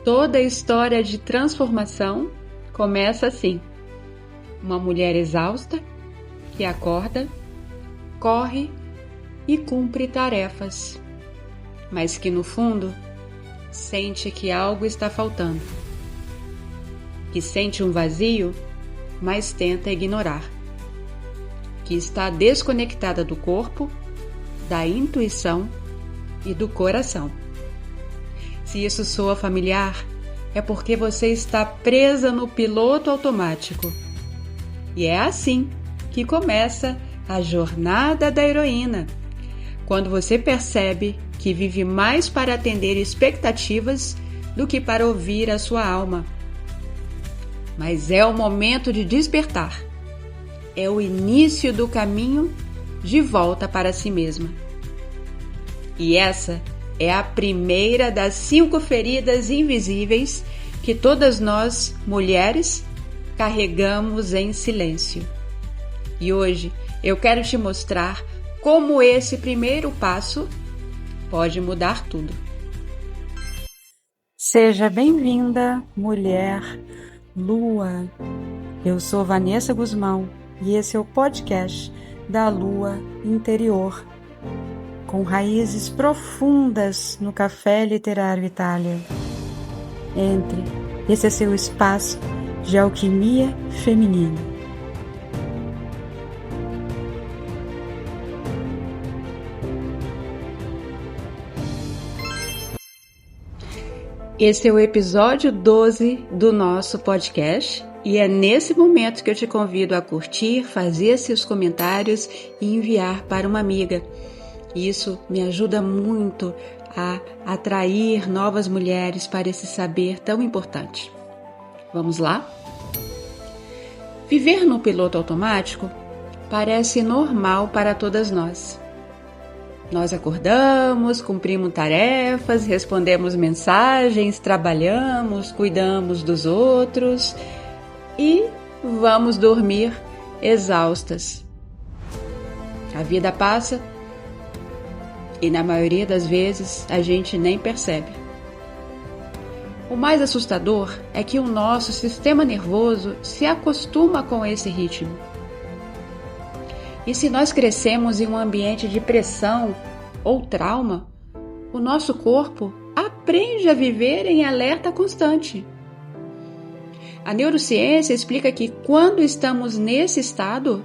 Toda história de transformação começa assim. Uma mulher exausta que acorda, corre e cumpre tarefas, mas que no fundo sente que algo está faltando, que sente um vazio, mas tenta ignorar, que está desconectada do corpo, da intuição e do coração. Se isso soa familiar, é porque você está presa no piloto automático. E é assim que começa a jornada da heroína, quando você percebe que vive mais para atender expectativas do que para ouvir a sua alma. Mas é o momento de despertar. É o início do caminho de volta para si mesma. E essa é a primeira das 5 feridas invisíveis que todas nós, mulheres, carregamos em silêncio. E hoje eu quero te mostrar como esse primeiro passo pode mudar tudo. Seja bem-vinda, mulher Lua. Eu sou Vanessa Guzmão e esse é o podcast da Lua Interior, com raízes profundas no Café Literário Itália. Entre, esse é seu espaço de alquimia feminina. Esse é o episódio 12 do nosso podcast e é nesse momento que eu te convido a curtir, fazer seus comentários e enviar para uma amiga. Isso me ajuda muito a atrair novas mulheres para esse saber tão importante. Vamos lá? Viver no piloto automático parece normal para todas nós. Nós acordamos, cumprimos tarefas, respondemos mensagens, trabalhamos, cuidamos dos outros e vamos dormir exaustas. A vida passa e na maioria das vezes a gente nem percebe. O mais assustador é que o nosso sistema nervoso se acostuma com esse ritmo. E se nós crescemos em um ambiente de pressão ou trauma, o nosso corpo aprende a viver em alerta constante. A neurociência explica que quando estamos nesse estado,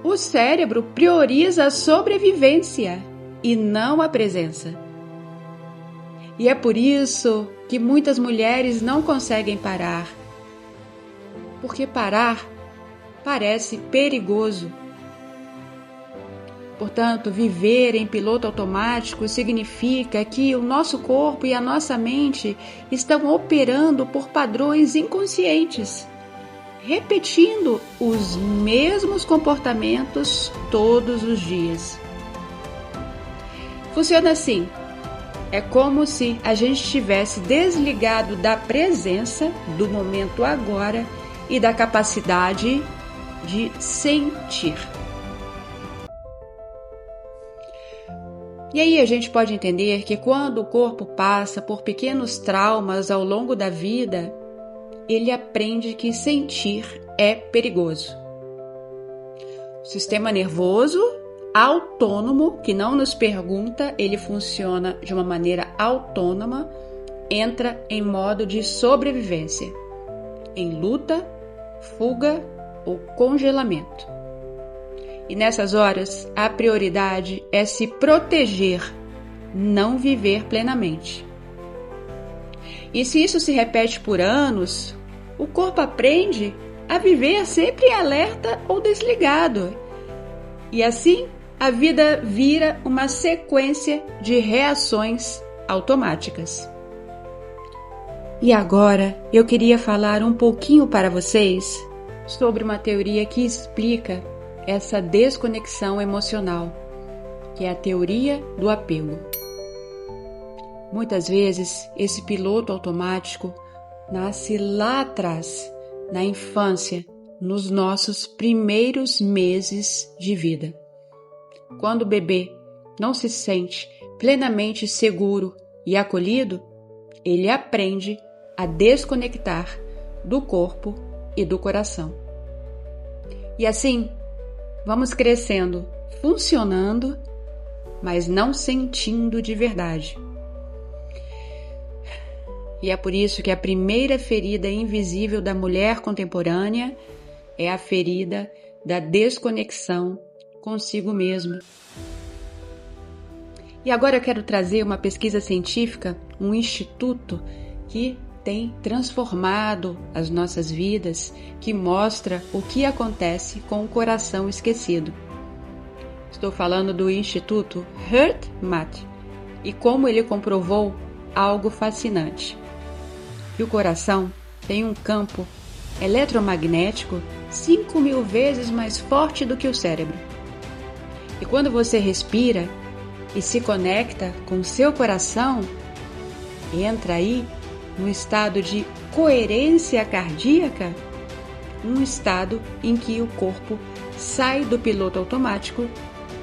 o cérebro prioriza a sobrevivência e não a presença. E é por isso que muitas mulheres não conseguem parar, porque parar parece perigoso. Portanto, viver em piloto automático significa que o nosso corpo e a nossa mente estão operando por padrões inconscientes, repetindo os mesmos comportamentos todos os dias. Funciona assim. É como se a gente tivesse desligado da presença do momento agora e da capacidade de sentir. E aí a gente pode entender que quando o corpo passa por pequenos traumas ao longo da vida, ele aprende que sentir é perigoso. O sistema nervoso autônomo, que não nos pergunta, ele funciona de uma maneira autônoma, entra em modo de sobrevivência, em luta, fuga ou congelamento. E nessas horas, a prioridade é se proteger, não viver plenamente. E se isso se repete por anos, o corpo aprende a viver sempre em alerta ou desligado. E assim, a vida vira uma sequência de reações automáticas. E agora eu queria falar um pouquinho para vocês sobre uma teoria que explica essa desconexão emocional, que é a teoria do apego. Muitas vezes, esse piloto automático nasce lá atrás, na infância, nos nossos primeiros meses de vida. Quando o bebê não se sente plenamente seguro e acolhido, ele aprende a desconectar do corpo e do coração. E assim, vamos crescendo, funcionando, mas não sentindo de verdade. E é por isso que a primeira ferida invisível da mulher contemporânea é a ferida da desconexão consigo mesma. E agora eu quero trazer uma pesquisa científica, um instituto que tem transformado as nossas vidas, que mostra o que acontece com o coração esquecido. Estou falando do Instituto HeartMath e como ele comprovou algo fascinante. Que o coração tem um campo eletromagnético 5.000 vezes mais forte do que o cérebro. E quando você respira e se conecta com o seu coração, entra aí num estado de coerência cardíaca, um estado em que o corpo sai do piloto automático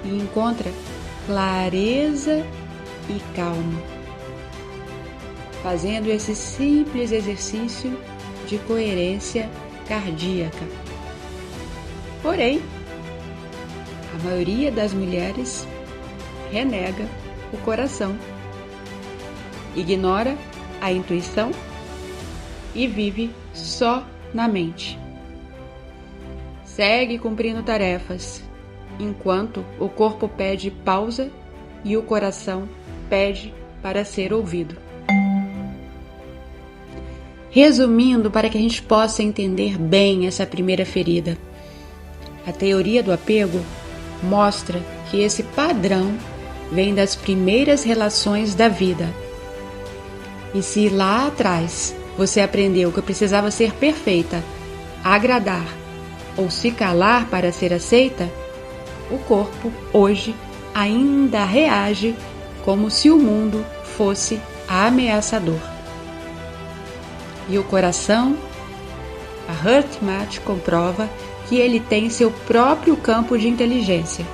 e encontra clareza e calma, fazendo esse simples exercício de coerência cardíaca. Porém, a maioria das mulheres renega o coração, ignora a intuição e vive só na mente. Segue cumprindo tarefas, enquanto o corpo pede pausa e o coração pede para ser ouvido. Resumindo, para que a gente possa entender bem essa primeira ferida, a teoria do apego mostra que esse padrão vem das primeiras relações da vida. E se lá atrás você aprendeu que precisava ser perfeita, agradar ou se calar para ser aceita, o corpo hoje ainda reage como se o mundo fosse ameaçador. E o coração, a HeartMath comprova que ele tem seu próprio campo de inteligência.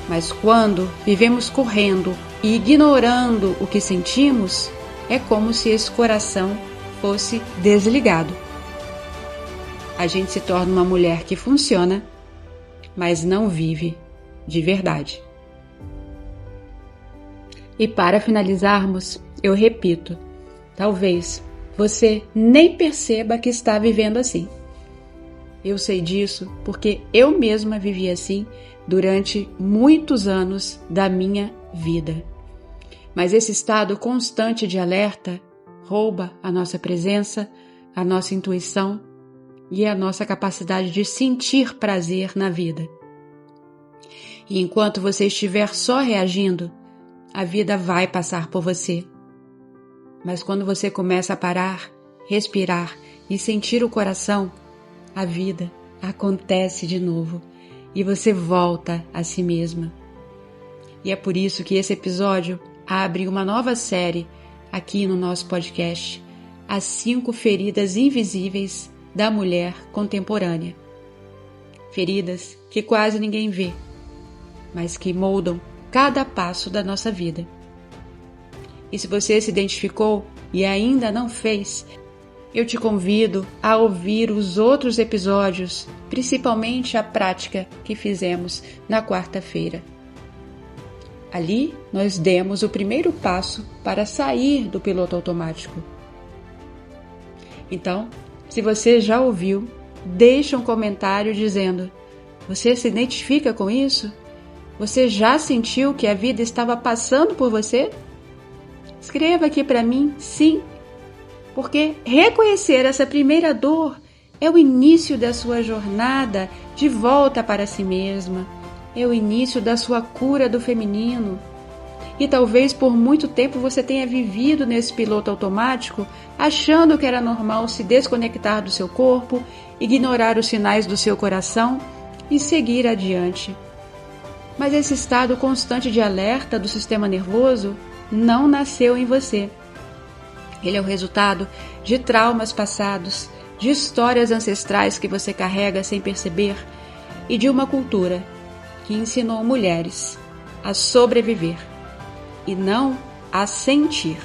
Mas quando vivemos correndo e ignorando o que sentimos, é como se esse coração fosse desligado. A gente se torna uma mulher que funciona, mas não vive de verdade. E para finalizarmos, eu repito, talvez você nem perceba que está vivendo assim. Eu sei disso porque eu mesma vivi assim durante muitos anos da minha vida. Mas esse estado constante de alerta rouba a nossa presença, a nossa intuição e a nossa capacidade de sentir prazer na vida. E enquanto você estiver só reagindo, a vida vai passar por você. Mas quando você começa a parar, respirar e sentir o coração, a vida acontece de novo e você volta a si mesma. E é por isso que esse episódio abre uma nova série aqui no nosso podcast, As 5 Feridas Invisíveis da Mulher Contemporânea. Feridas que quase ninguém vê, mas que moldam cada passo da nossa vida. E se você se identificou e ainda não fez, eu te convido a ouvir os outros episódios, principalmente a prática que fizemos na quarta-feira. Ali, nós demos o primeiro passo para sair do piloto automático. Então, se você já ouviu, deixa um comentário dizendo: você se identifica com isso? Você já sentiu que a vida estava passando por você? Escreva aqui para mim, sim, porque reconhecer essa primeira dor é o início da sua jornada de volta para si mesma, é o início da sua cura do feminino. E talvez por muito tempo você tenha vivido nesse piloto automático, achando que era normal se desconectar do seu corpo, ignorar os sinais do seu coração e seguir adiante. Mas esse estado constante de alerta do sistema nervoso não nasceu em você. Ele é o resultado de traumas passados, de histórias ancestrais que você carrega sem perceber e de uma cultura que ensinou mulheres a sobreviver e não a sentir.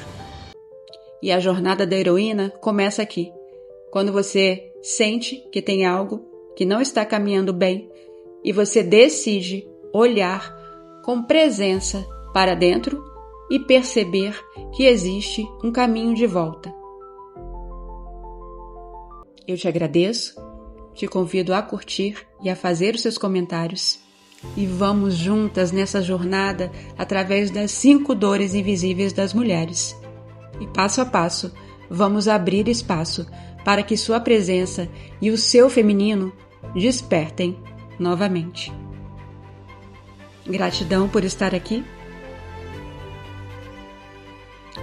E a jornada da heroína começa aqui, quando você sente que tem algo que não está caminhando bem e você decide olhar com presença para dentro e perceber que existe um caminho de volta. Eu te agradeço, te convido a curtir e a fazer os seus comentários e vamos juntas nessa jornada através das 5 dores invisíveis das mulheres. E passo a passo, vamos abrir espaço para que sua presença e o seu feminino despertem novamente. Gratidão por estar aqui.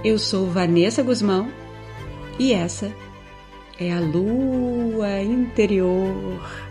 Eu sou Vanessa Guzmão e essa é a Lua Interior.